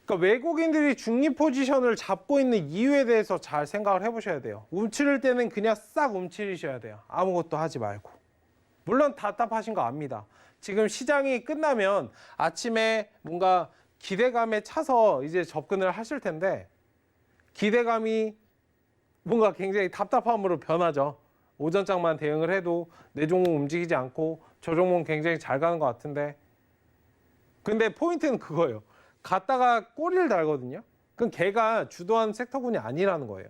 그러니까 외국인들이 중립 포지션을 잡고 있는 이유에 대해서 잘 생각을 해보셔야 돼요. 움츠릴 때는 그냥 싹 움츠리셔야 돼요. 아무것도 하지 말고. 물론 답답하신 거 압니다. 지금 시장이 끝나면 아침에 뭔가 기대감에 차서 이제 접근을 하실 텐데 기대감이 뭔가 굉장히 답답함으로 변하죠. 오전장만 대응을 해도 내 종목 움직이지 않고 저 종목은 굉장히 잘 가는 것 같은데 근데 포인트는 그거예요. 갔다가 꼬리를 달거든요. 그럼 걔가 주도한 섹터군이 아니라는 거예요.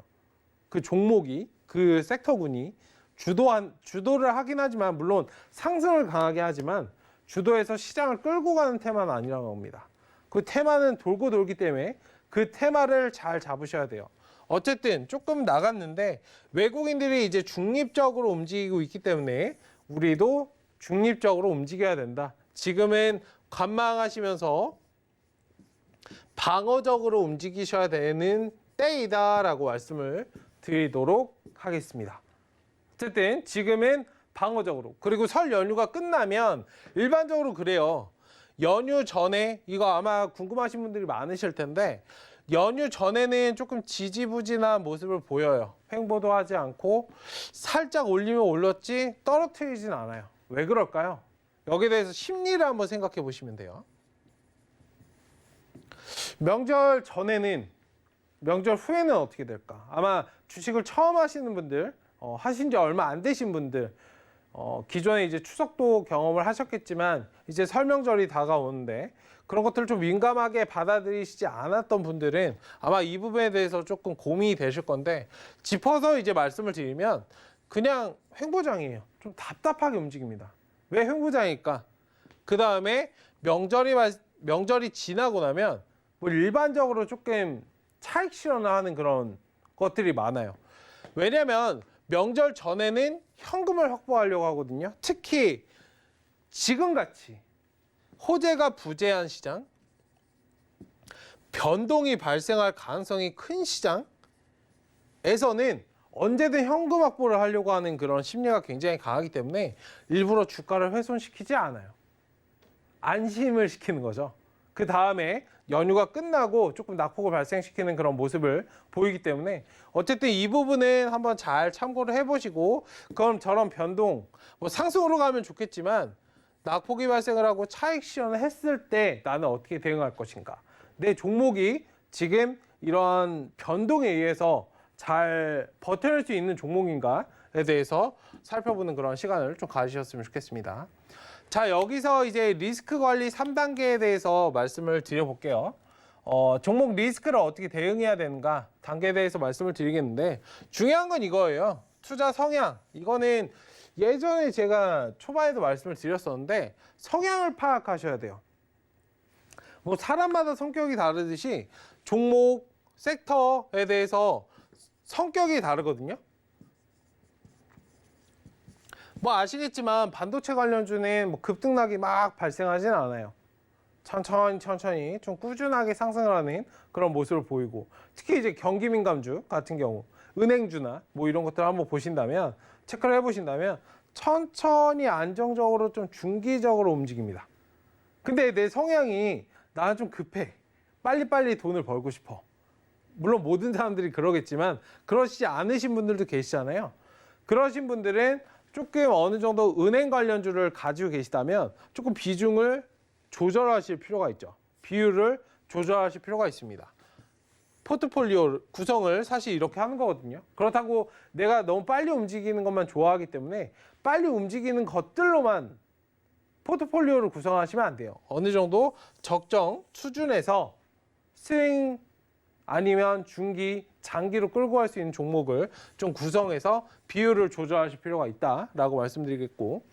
그 종목이, 그 섹터군이 주도를 하긴 하지만 물론 상승을 강하게 하지만 주도해서 시장을 끌고 가는 테마는 아니라는 겁니다. 그 테마는 돌고 돌기 때문에 그 테마를 잘 잡으셔야 돼요. 어쨌든 조금 나갔는데 외국인들이 이제 중립적으로 움직이고 있기 때문에 우리도 중립적으로 움직여야 된다. 지금은 관망하시면서 방어적으로 움직이셔야 되는 때이다라고 말씀을 드리도록 하겠습니다. 어쨌든 지금은 방어적으로. 그리고 설 연휴가 끝나면 일반적으로 그래요. 연휴 전에 이거 아마 궁금하신 분들이 많으실 텐데 연휴 전에는 조금 지지부진한 모습을 보여요. 횡보도 하지 않고 살짝 올리면 올렸지 떨어뜨리진 않아요. 왜 그럴까요? 여기에 대해서 심리를 한번 생각해 보시면 돼요. 명절 전에는, 명절 후에는 어떻게 될까? 아마 주식을 처음 하시는 분들, 하신 지 얼마 안 되신 분들, 기존에 이제 추석도 경험을 하셨겠지만 이제 설명절이 다가오는데 그런 것들을 좀 민감하게 받아들이시지 않았던 분들은 아마 이 부분에 대해서 조금 고민이 되실 건데, 짚어서 이제 말씀을 드리면 그냥 횡보장이에요. 좀 답답하게 움직입니다. 왜 횡보장일까? 그 다음에 명절이 지나고 나면 뭐 일반적으로 조금 차익 실현을 하는 그런 것들이 많아요. 왜냐하면 명절 전에는 현금을 확보하려고 하거든요. 특히 지금같이 호재가 부재한 시장, 변동이 발생할 가능성이 큰 시장에서는 언제든 현금 확보를 하려고 하는 그런 심리가 굉장히 강하기 때문에 일부러 주가를 훼손시키지 않아요. 안심을 시키는 거죠. 그 다음에 연휴가 끝나고 조금 낙폭을 발생시키는 그런 모습을 보이기 때문에 어쨌든 이 부분은 한번 잘 참고를 해보시고, 그럼 저런 변동, 뭐 상승으로 가면 좋겠지만 낙폭이 발생을 하고 차익 실현을 했을 때 나는 어떻게 대응할 것인가, 내 종목이 지금 이런 변동에 의해서 잘 버텨낼 수 있는 종목인가에 대해서 살펴보는 그런 시간을 좀 가지셨으면 좋겠습니다. 자, 여기서 이제 리스크 관리 3단계에 대해서 말씀을 드려볼게요. 종목 리스크를 어떻게 대응해야 되는가 단계에 대해서 말씀을 드리겠는데, 중요한 건 이거예요. 투자 성향. 이거는 예전에 제가 초반에도 말씀을 드렸었는데 성향을 파악하셔야 돼요. 뭐 사람마다 성격이 다르듯이 종목, 섹터에 대해서 성격이 다르거든요. 뭐 아시겠지만 반도체 관련주는 뭐 급등락이 막 발생하진 않아요. 천천히 좀 꾸준하게 상승을 하는 그런 모습을 보이고, 특히 이제 경기민감주 같은 경우, 은행주나 뭐 이런 것들을 한번 보신다면, 체크를 해보신다면 천천히 안정적으로 좀 중기적으로 움직입니다. 근데 내 성향이 나는 좀 급해, 빨리빨리 돈을 벌고 싶어. 물론 모든 사람들이 그러겠지만 그러시지 않으신 분들도 계시잖아요. 그러신 분들은 조금 어느 정도 은행 관련주를 가지고 계시다면 조금 비중을 조절하실 필요가 있죠. 비율을 조절하실 필요가 있습니다. 포트폴리오 구성을 사실 이렇게 하는 거거든요. 그렇다고 내가 너무 빨리 움직이는 것만 좋아하기 때문에 빨리 움직이는 것들로만 포트폴리오를 구성하시면 안 돼요. 어느 정도 적정 수준에서 스윙 아니면 중기, 장기로 끌고 갈 수 있는 종목을 좀 구성해서 비율을 조절하실 필요가 있다라고 말씀드리겠고,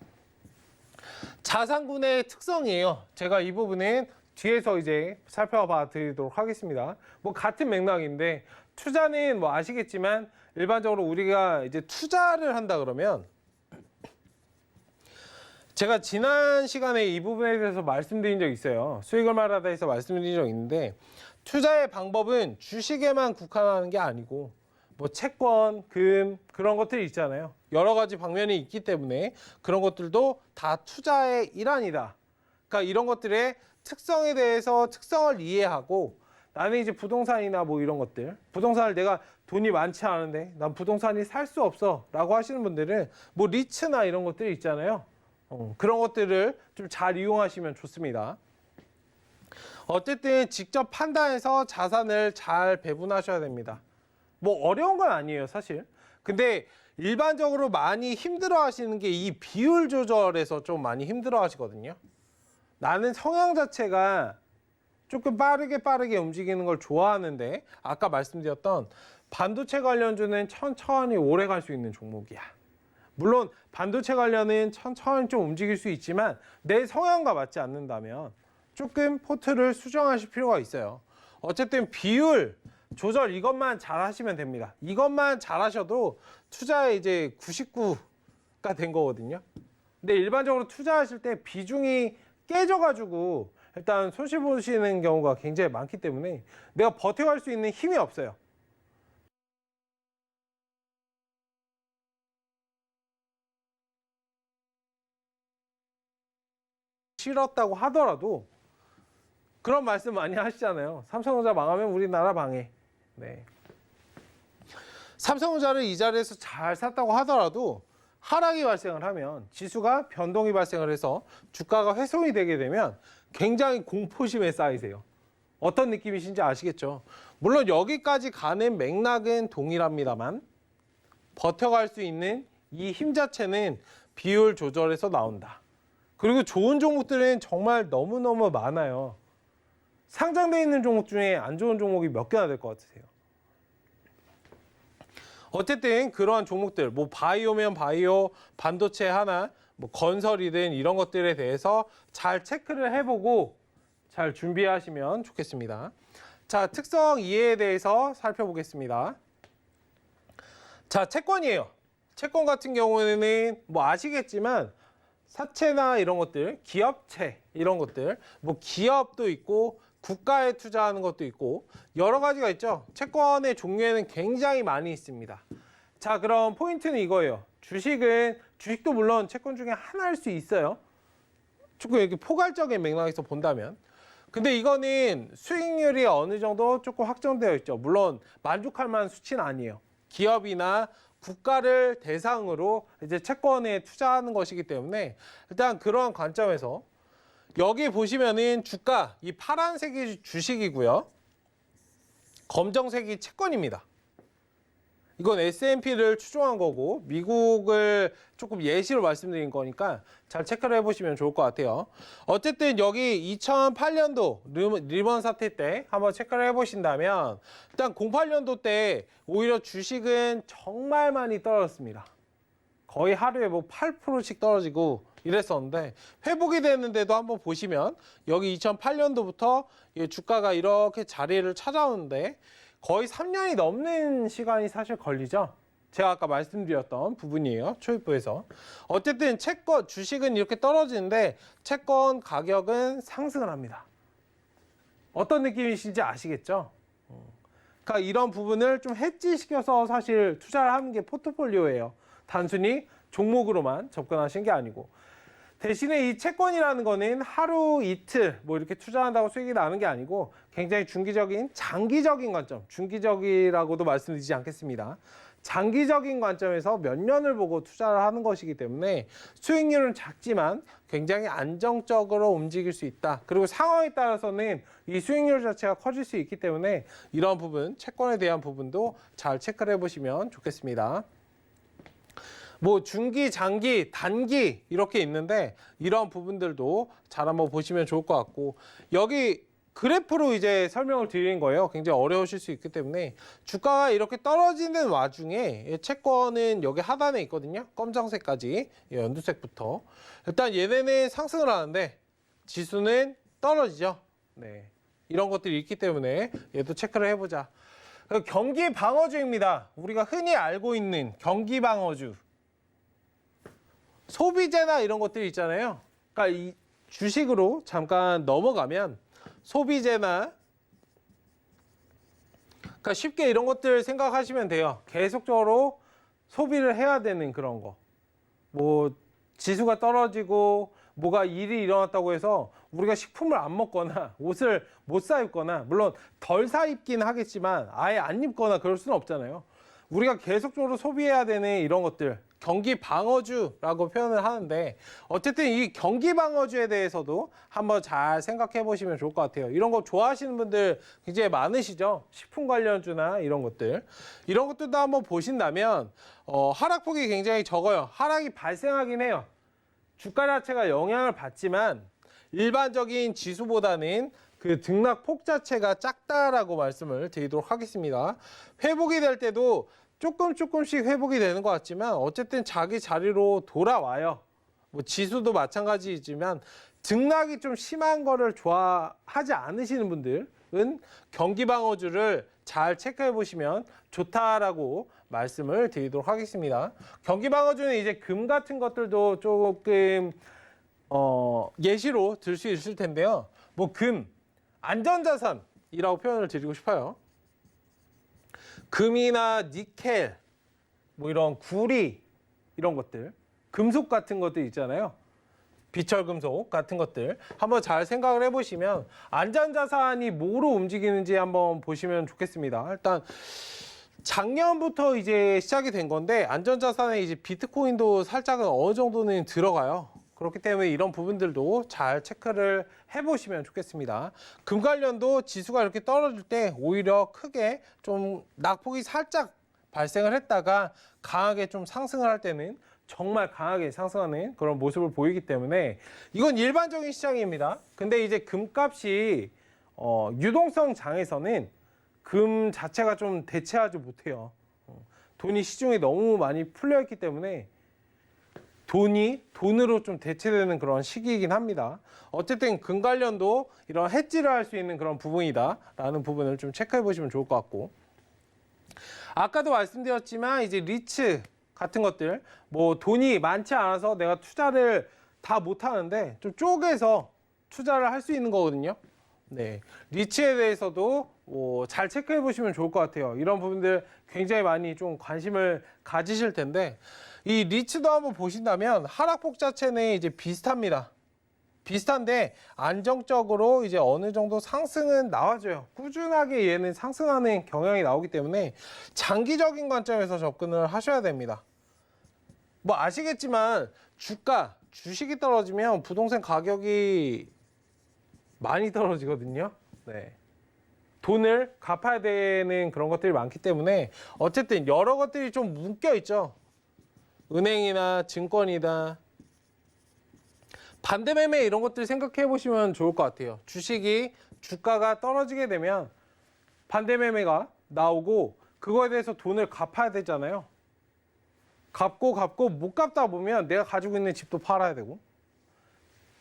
자산군의 특성이에요. 제가 이 부분은 뒤에서 이제 살펴봐 드리도록 하겠습니다. 뭐 같은 맥락인데, 투자는 뭐 아시겠지만 일반적으로 우리가 이제 투자를 한다 그러면, 제가 지난 시간에 이 부분에 대해서 말씀드린 적이 있어요. 수익을 말하다 해서 말씀드린 적이 있는데, 투자의 방법은 주식에만 국한하는 게 아니고 뭐 채권, 금 그런 것들이 있잖아요. 여러 가지 방면이 있기 때문에 그런 것들도 다 투자의 일환이다. 그러니까 이런 것들의 특성에 대해서 특성을 이해하고, 나는 이제 부동산이나 뭐 이런 것들, 부동산을 내가 돈이 많지 않은데 난 부동산이 살 수 없어 라고 하시는 분들은 뭐 리츠나 이런 것들이 있잖아요. 그런 것들을 좀 잘 이용하시면 좋습니다. 어쨌든 직접 판단해서 자산을 잘 배분하셔야 됩니다. 뭐 어려운 건 아니에요, 사실. 근데 일반적으로 많이 힘들어 하시는 게 이 비율 조절에서 좀 많이 힘들어 하시거든요. 나는 성향 자체가 조금 빠르게 움직이는 걸 좋아하는데, 아까 말씀드렸던 반도체 관련주는 천천히 오래 갈 수 있는 종목이야. 물론 반도체 관련은 천천히 좀 움직일 수 있지만 내 성향과 맞지 않는다면 조금 포트를 수정하실 필요가 있어요. 어쨌든 비율 조절 이것만 잘 하시면 됩니다. 이것만 잘 하셔도 투자에 이제 99가 된 거거든요. 근데 일반적으로 투자하실 때 비중이 깨져가지고 일단 손실 보시는 경우가 굉장히 많기 때문에 내가 버텨갈 수 있는 힘이 없어요. 싫었다고 하더라도 그런 말씀 많이 하시잖아요. 삼성전자 망하면 우리나라 망해. 네. 삼성전자를 이 자리에서 잘 샀다고 하더라도 하락이 발생을 하면, 지수가 변동이 발생을 해서 주가가 훼손이 되게 되면 굉장히 공포심에 쌓이세요. 어떤 느낌이신지 아시겠죠? 물론 여기까지 가는 맥락은 동일합니다만 버텨갈 수 있는 이 힘 자체는 비율 조절에서 나온다. 그리고 좋은 종목들은 정말 너무너무 많아요. 상장되어 있는 종목 중에 안 좋은 종목이 몇 개나 될 것 같으세요? 어쨌든 그러한 종목들, 뭐 바이오면 바이오, 반도체 하나, 뭐 건설이든 이런 것들에 대해서 잘 체크를 해보고 잘 준비하시면 좋겠습니다. 자, 특성 이해에 대해서 살펴보겠습니다. 자, 채권이에요. 채권 같은 경우에는 뭐 아시겠지만 사채나 이런 것들, 기업채 이런 것들, 뭐 기업도 있고 국가에 투자하는 것도 있고 여러 가지가 있죠. 채권의 종류에는 굉장히 많이 있습니다. 자, 그럼 포인트는 이거예요. 주식도 물론 채권 중에 하나일 수 있어요. 조금 이렇게 포괄적인 맥락에서 본다면. 근데 이거는 수익률이 어느 정도 조금 확정되어 있죠. 물론 만족할 만한 수치는 아니에요. 기업이나 국가를 대상으로 이제 채권에 투자하는 것이기 때문에 일단 그러한 관점에서 여기 보시면은 주가, 이 파란색이 주식이고요. 검정색이 채권입니다. 이건 S&P를 추종한 거고 미국을 조금 예시로 말씀드린 거니까 잘 체크를 해보시면 좋을 것 같아요. 어쨌든 여기 2008년도 리먼 사태 때 한번 체크를 해보신다면 일단 08년도 때 오히려 주식은 정말 많이 떨어졌습니다. 거의 하루에 뭐 8%씩 떨어지고 이랬었는데 회복이 되는데도 한번 보시면 여기 2008년도부터 주가가 이렇게 자리를 찾아오는데 거의 3년이 넘는 시간이 사실 걸리죠. 제가 아까 말씀드렸던 부분이에요. 초입부에서. 어쨌든 주식은 이렇게 떨어지는데 채권 가격은 상승을 합니다. 어떤 느낌이신지 아시겠죠? 그러니까 이런 부분을 좀 해지시켜서 사실 투자를 하는 게 포트폴리오예요. 단순히 종목으로만 접근하신 게 아니고. 대신에 이 채권이라는 거는 하루 이틀 뭐 이렇게 투자한다고 수익이 나는 게 아니고 굉장히 중기적인 장기적인 관점, 중기적이라고도 말씀드리지 않겠습니다. 장기적인 관점에서 몇 년을 보고 투자를 하는 것이기 때문에 수익률은 작지만 굉장히 안정적으로 움직일 수 있다. 그리고 상황에 따라서는 이 수익률 자체가 커질 수 있기 때문에 이런 부분, 채권에 대한 부분도 잘 체크를 해보시면 좋겠습니다. 뭐 중기, 장기, 단기 이렇게 있는데 이런 부분들도 잘 한번 보시면 좋을 것 같고 여기 그래프로 이제 설명을 드리는 거예요. 굉장히 어려우실 수 있기 때문에 주가가 이렇게 떨어지는 와중에 채권은 여기 하단에 있거든요. 검정색까지 연두색부터 일단 얘네는 상승을 하는데 지수는 떨어지죠. 네, 이런 것들이 있기 때문에 얘도 체크를 해보자. 경기 방어주입니다. 우리가 흔히 알고 있는 경기 방어주. 소비재나 이런 것들이 있잖아요. 그러니까 이 주식으로 잠깐 넘어가면 소비재나 그러니까 쉽게 이런 것들 생각하시면 돼요. 계속적으로 소비를 해야 되는 그런 거. 뭐 지수가 떨어지고 뭐가 일이 일어났다고 해서 우리가 식품을 안 먹거나 옷을 못 사 입거나 물론 덜 사 입긴 하겠지만 아예 안 입거나 그럴 수는 없잖아요. 우리가 계속적으로 소비해야 되는 이런 것들 경기 방어주라고 표현을 하는데 어쨌든 이 경기 방어주에 대해서도 한번 잘 생각해 보시면 좋을 것 같아요. 이런 거 좋아하시는 분들 굉장히 많으시죠? 식품 관련주나 이런 것들도 한번 보신다면 하락폭이 굉장히 적어요. 하락이 발생하긴 해요. 주가 자체가 영향을 받지만 일반적인 지수보다는 그 등락폭 자체가 작다라고 말씀을 드리도록 하겠습니다. 회복이 될 때도 조금씩 회복이 되는 것 같지만 어쨌든 자기 자리로 돌아와요. 뭐 지수도 마찬가지이지만 등락이 좀 심한 거를 좋아하지 않으시는 분들은 경기 방어주를 잘 체크해 보시면 좋다라고 말씀을 드리도록 하겠습니다. 경기 방어주는 이제 금 같은 것들도 조금 예시로 들 수 있을 텐데요. 뭐 금, 안전자산이라고 표현을 드리고 싶어요. 금이나 니켈, 뭐 이런 구리 이런 것들, 금속 같은 것들 있잖아요. 비철금속 같은 것들 한번 잘 생각을 해보시면 안전자산이 뭐로 움직이는지 한번 보시면 좋겠습니다. 일단 작년부터 이제 시작이 된 건데 안전자산에 이제 비트코인도 살짝은 어느 정도는 들어가요. 그렇기 때문에 이런 부분들도 잘 체크를 해보시면 좋겠습니다. 금 관련도 지수가 이렇게 떨어질 때 오히려 크게 좀 낙폭이 살짝 발생을 했다가 강하게 좀 상승을 할 때는 정말 강하게 상승하는 그런 모습을 보이기 때문에 이건 일반적인 시장입니다. 근데 이제 금값이 유동성 장에서는 금 자체가 좀 대체하지 못해요. 돈이 시중에 너무 많이 풀려 있기 때문에 돈이 돈으로 좀 대체되는 그런 시기이긴 합니다. 어쨌든 금 관련도 이런 해지를 할 수 있는 그런 부분이다라는 부분을 좀 체크해 보시면 좋을 것 같고, 아까도 말씀드렸지만 이제 리츠 같은 것들 뭐 돈이 많지 않아서 내가 투자를 다 못 하는데 좀 쪼개서 투자를 할 수 있는 거거든요. 네, 리츠에 대해서도 잘 체크해 보시면 좋을 것 같아요. 이런 부분들 굉장히 많이 좀 관심을 가지실 텐데, 이 리츠도 한번 보신다면 하락폭 자체는 이제 비슷합니다. 비슷한데 안정적으로 이제 어느 정도 상승은 나와줘요. 꾸준하게 얘는 상승하는 경향이 나오기 때문에 장기적인 관점에서 접근을 하셔야 됩니다. 뭐 아시겠지만 주식이 떨어지면 부동산 가격이 많이 떨어지거든요. 네. 돈을 갚아야 되는 그런 것들이 많기 때문에 어쨌든 여러 것들이 좀 묶여 있죠. 은행이나 증권이나 반대 매매 이런 것들 생각해 보시면 좋을 것 같아요. 주식이 주가가 떨어지게 되면 반대 매매가 나오고 그거에 대해서 돈을 갚아야 되잖아요. 갚고 못 갚다 보면 내가 가지고 있는 집도 팔아야 되고,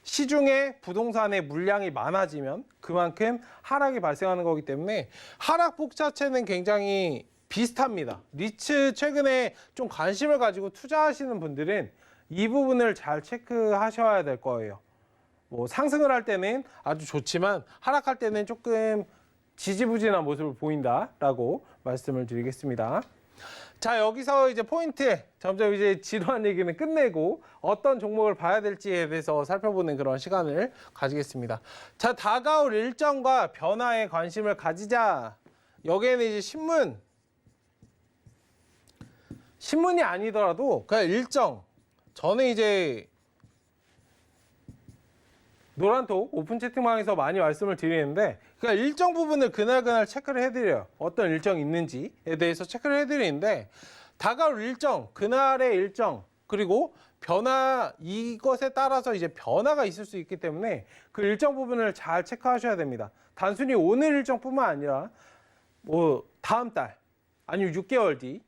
시중에 부동산의 물량이 많아지면 그만큼 하락이 발생하는 거기 때문에 하락폭 자체는 굉장히 비슷합니다. 리츠 최근에 좀 관심을 가지고 투자하시는 분들은 이 부분을 잘 체크하셔야 될 거예요. 뭐 상승을 할 때는 아주 좋지만 하락할 때는 조금 지지부진한 모습을 보인다라고 말씀을 드리겠습니다. 자, 여기서 이제 포인트, 점점 이제 지루한 얘기는 끝내고 어떤 종목을 봐야 될지에 대해서 살펴보는 그런 시간을 가지겠습니다. 자, 다가올 일정과 변화에 관심을 가지자. 여기에는 이제 신문이 아니더라도 그냥 일정. 저는 이제 노란톡 오픈 채팅방에서 많이 말씀을 드리는데, 그러니까 일정 부분을 그날 체크를 해드려요. 어떤 일정이 있는지에 대해서 체크를 해드리는데, 다가올 일정, 그날의 일정, 그리고 변화, 이것에 따라서 이제 변화가 있을 수 있기 때문에 그 일정 부분을 잘 체크하셔야 됩니다. 단순히 오늘 일정뿐만 아니라 뭐 다음 달, 아니면 6개월 뒤,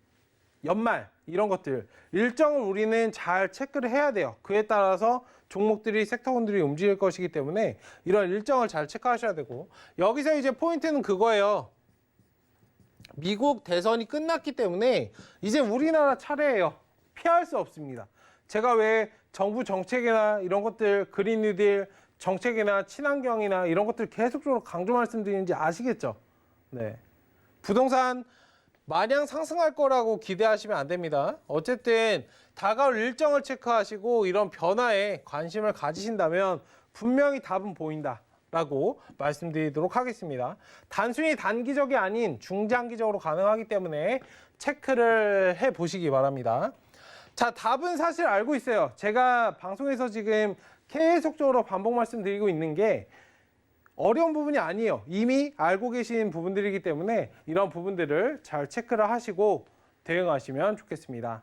연말 이런 것들 일정을 우리는 잘 체크를 해야 돼요. 그에 따라서 종목들이 섹터군들이 움직일 것이기 때문에 이런 일정을 잘 체크하셔야 되고, 여기서 이제 포인트는 그거예요. 미국 대선이 끝났기 때문에 이제 우리나라 차례예요. 피할 수 없습니다. 제가 왜 정부 정책이나 이런 것들, 그린 뉴딜 정책이나 친환경이나 이런 것들 계속적으로 강조 말씀드리는지 아시겠죠? 네. 부동산 마냥 상승할 거라고 기대하시면 안 됩니다. 어쨌든 다가올 일정을 체크하시고 이런 변화에 관심을 가지신다면 분명히 답은 보인다라고 말씀드리도록 하겠습니다. 단순히 단기적이 아닌 중장기적으로 가능하기 때문에 체크를 해보시기 바랍니다. 자, 답은 사실 알고 있어요. 제가 방송에서 지금 계속적으로 반복 말씀드리고 있는 게 어려운 부분이 아니에요. 이미 알고 계신 부분들이기 때문에 이런 부분들을 잘 체크를 하시고 대응하시면 좋겠습니다.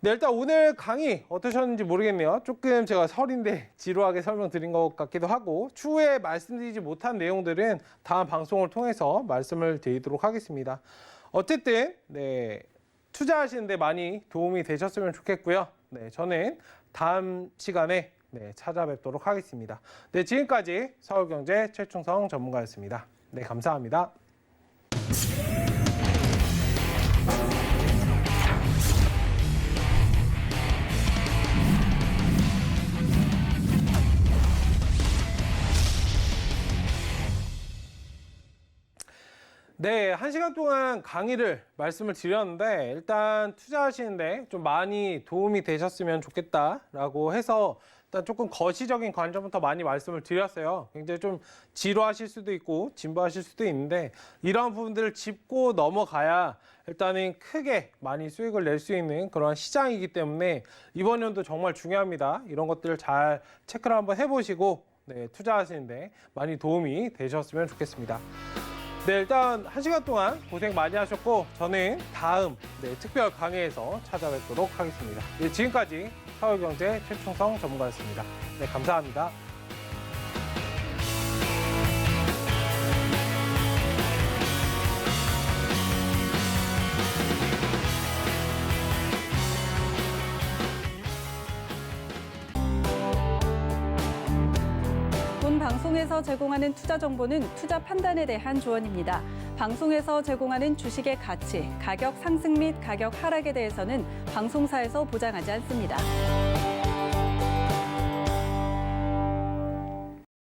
네, 일단 오늘 강의 어떠셨는지 모르겠네요. 조금 제가 설인데 지루하게 설명드린 것 같기도 하고, 추후에 말씀드리지 못한 내용들은 다음 방송을 통해서 말씀을 드리도록 하겠습니다. 어쨌든 네, 투자하시는데 많이 도움이 되셨으면 좋겠고요. 네, 저는 다음 시간에 찾아뵙도록 하겠습니다. 네, 지금까지 서울경제 최충성 전문가였습니다. 네, 감사합니다. 네, 1시간 동안 강의를 말씀을 드렸는데, 일단 투자하시는데 좀 많이 도움이 되셨으면 좋겠다라고 해서 일단 조금 거시적인 관점부터 많이 말씀을 드렸어요. 굉장히 좀 지루하실 수도 있고 진부하실 수도 있는데 이러한 부분들을 짚고 넘어가야 일단은 크게 많이 수익을 낼 수 있는 그런 시장이기 때문에 이번 연도 정말 중요합니다. 이런 것들을 잘 체크를 한번 해보시고 투자하시는데 많이 도움이 되셨으면 좋겠습니다. 네, 일단 1시간 동안 고생 많이 하셨고 저는 다음 특별 강의에서 찾아뵙도록 하겠습니다. 지금까지 서울경제 최충성 전문가였습니다. 네, 감사합니다. 본 방송에서 제공하는 투자 정보는 투자 판단에 대한 조언입니다. 방송에서 제공하는 주식의 가치, 가격 상승 및 가격 하락에 대해서는 방송사에서 보장하지 않습니다.